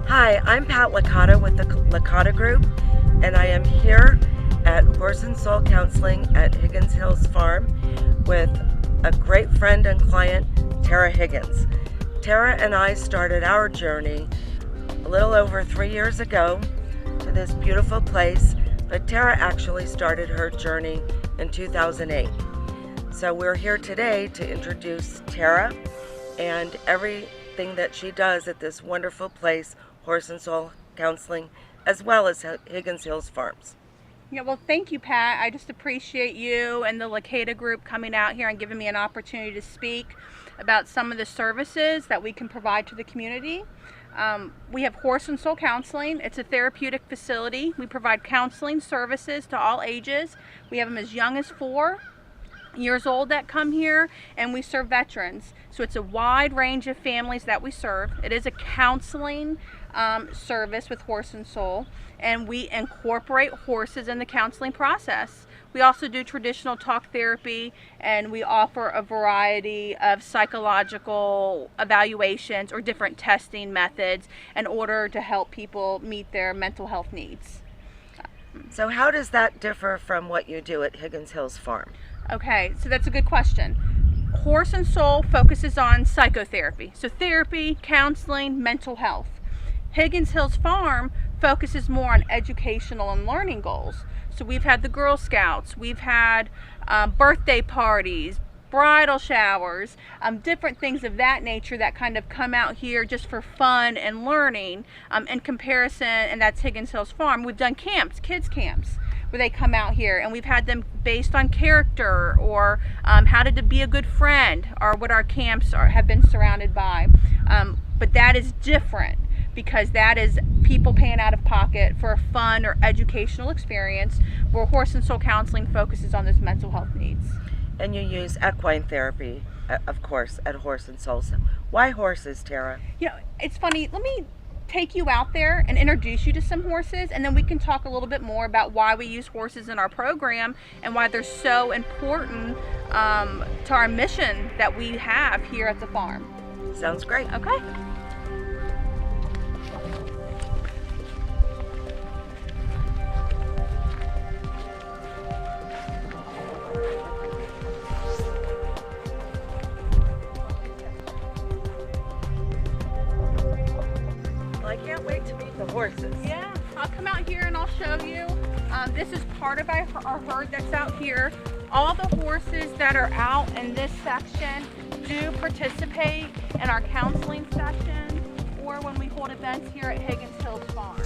Hi, I'm Pat Licata with the Licata Group, and I am here at Horse and Soul Counseling at Higgins Hills Farm with a great friend and client, Tara Higgins. Tara and I started our journey a little over 3 years ago to this beautiful place, but Tara actually started her journey in 2008. So we're here today to introduce Tara and everything that she does at this wonderful place, Horse and Soul Counseling, as well as Higgins Hills Farms. Yeah, well, thank you, Pat. I just appreciate you and the Licata Group coming out here and giving me an opportunity to speak about some of the services that we can provide to the community. We have Horse and Soul Counseling. It's a therapeutic facility. We provide counseling services to all ages. We have them as young as 4 years old that come here, and we serve veterans. So it's a wide range of families that we serve. It is a counseling service with Horse and Soul, and we incorporate horses in the counseling process. We also do traditional talk therapy, and we offer a variety of psychological evaluations or different testing methods in order to help people meet their mental health needs. So how does that differ from what you do at Higgins Hills Farm? Okay, so that's a good question. Horse and Soul focuses on psychotherapy, so therapy, counseling, mental health. Higgins Hills Farm focuses more on educational and learning goals. So we've had the Girl Scouts, we've had birthday parties, bridal showers, different things of that nature that kind of come out here just for fun and learning. In comparison, and that's Higgins Hills Farm, we've done camps, kids camps, where they come out here, and we've had them based on character or how to be a good friend, or what our camps have been surrounded by. But that is different, because that is people paying out of pocket for a fun or educational experience, where Horse and Soul Counseling focuses on those mental health needs. And you use equine therapy, of course, at Horse and Soul. So why horses, Tara? You know, it's funny. Let me take you out there and introduce you to some horses, and then we can talk a little bit more about why we use horses in our program and why they're so important to our mission that we have here at the farm. Sounds great. Okay. Well, I can't wait to meet the horses. Yeah, I'll come out here and I'll show you. This is part of our herd that's out here. All the horses that are out in this section do participate in our counseling sessions or when we hold events here at Higgins Hills Farm.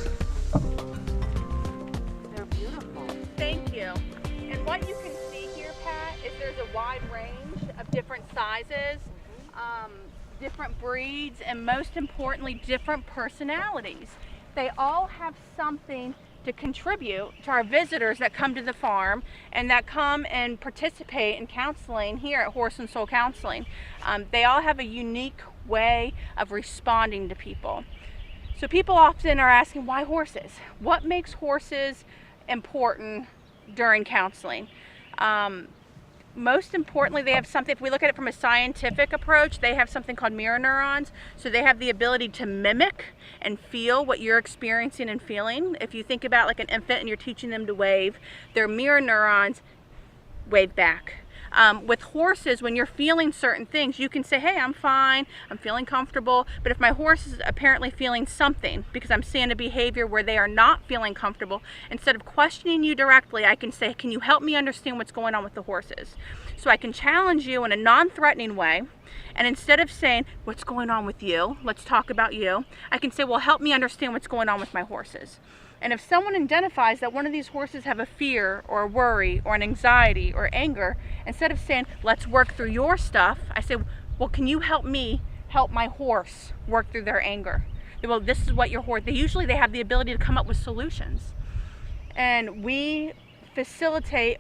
They're beautiful. Thank you. And what you can see here, Pat, is there's a wide range of different sizes, different breeds, and most importantly, different personalities. They all have something to contribute to our visitors that come to the farm and that come and participate in counseling here at Horse and Soul Counseling. They all have a unique way of responding to people. So people often are asking, why horses? What makes horses important during counseling? Most importantly, they have something, if we look at it from a scientific approach, they have something called mirror neurons. So they have the ability to mimic and feel what you're experiencing and feeling. If you think about like an infant and you're teaching them to wave, their mirror neurons wave back. With horses, when you're feeling certain things, you can say, hey, I'm fine, I'm feeling comfortable. But if my horse is apparently feeling something because I'm seeing a behavior where they are not feeling comfortable, instead of questioning you directly, I can say, can you help me understand what's going on with the horses? So I can challenge you in a non-threatening way. And instead of saying, what's going on with you? Let's talk about you. I can say, well, help me understand what's going on with my horses. And if someone identifies that one of these horses have a fear or a worry or an anxiety or anger, instead of saying, let's work through your stuff, I say, well, can you help me help my horse work through their anger? Well, this is what your horse, they have the ability to come up with solutions. And we facilitate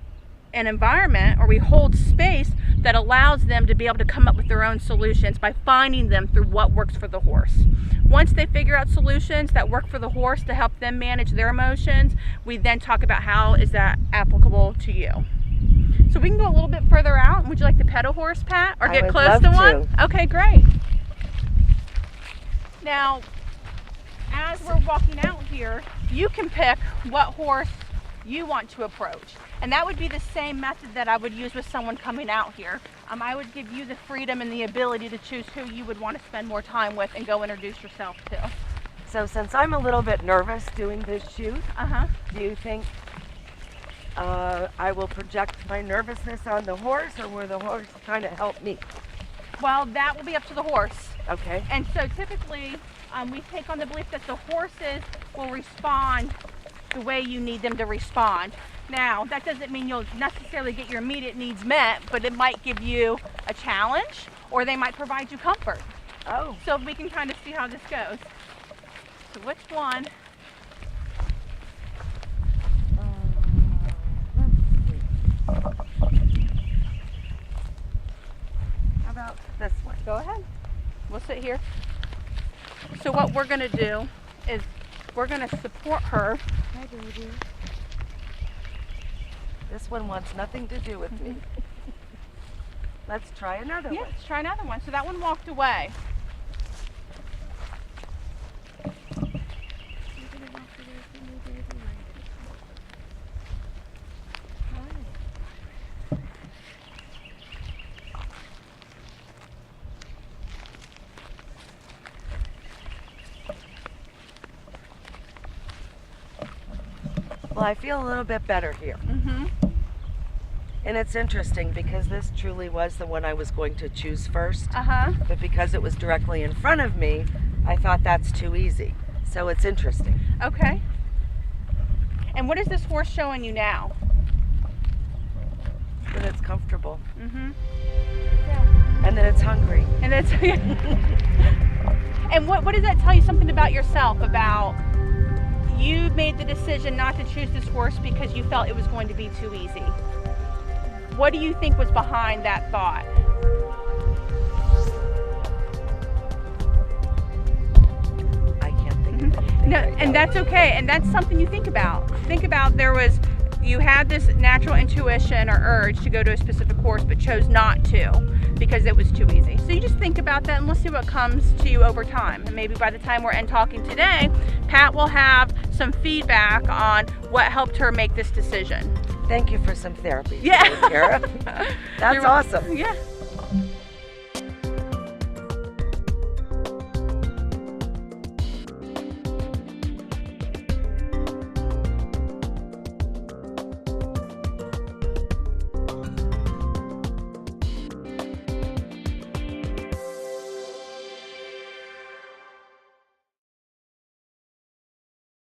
an environment, or we hold space that allows them to be able to come up with their own solutions by finding them through what works for the horse. Once they figure out solutions that work for the horse to help them manage their emotions, we then talk about how is that applicable to you. So we can go a little bit further out. Would you like to pet a horse, Pat, or get close to one? Okay, great. Now, as we're walking out here, you can pick what horse you want to approach. And that would be the same method that I would use with someone coming out here. I would give you the freedom and the ability to choose who you would want to spend more time with and go introduce yourself to. So since I'm a little bit nervous doing this shoot, do you think I will project my nervousness on the horse, or will the horse kind of help me? Well, that will be up to the horse. Okay. And so typically we take on the belief that the horses will respond the way you need them to respond. Now, that doesn't mean you'll necessarily get your immediate needs met, but it might give you a challenge, or they might provide you comfort. Oh. So we can kind of see how this goes. So which one? How about this one? Go ahead. We'll sit here. So what we're going to do is we're going to support her. Hi, baby. This one wants nothing to do with me. Let's try another one. Yeah, let's try another one. So that one walked away. Well, I feel a little bit better here. And it's interesting because this truly was the one I was going to choose first. But because it was directly in front of me, I thought that's too easy. So it's interesting. Okay. And what is this horse showing you now? That it's comfortable. And that it's hungry. And it's and what does that tell you something about yourself, about you made the decision not to choose this horse because you felt it was going to be too easy? What do you think was behind that thought? I can't think of anything. No, right and now. that's okay. And that's something you think about. Think about you had this natural intuition or urge to go to a specific horse, but chose not to because it was too easy. So you just think about that, and we'll see what comes to you over time. And maybe by the time we're end talking today, Pat will have some feedback on what helped her make this decision. Thank you for some therapy. Yeah. Tara. That's awesome. Yeah.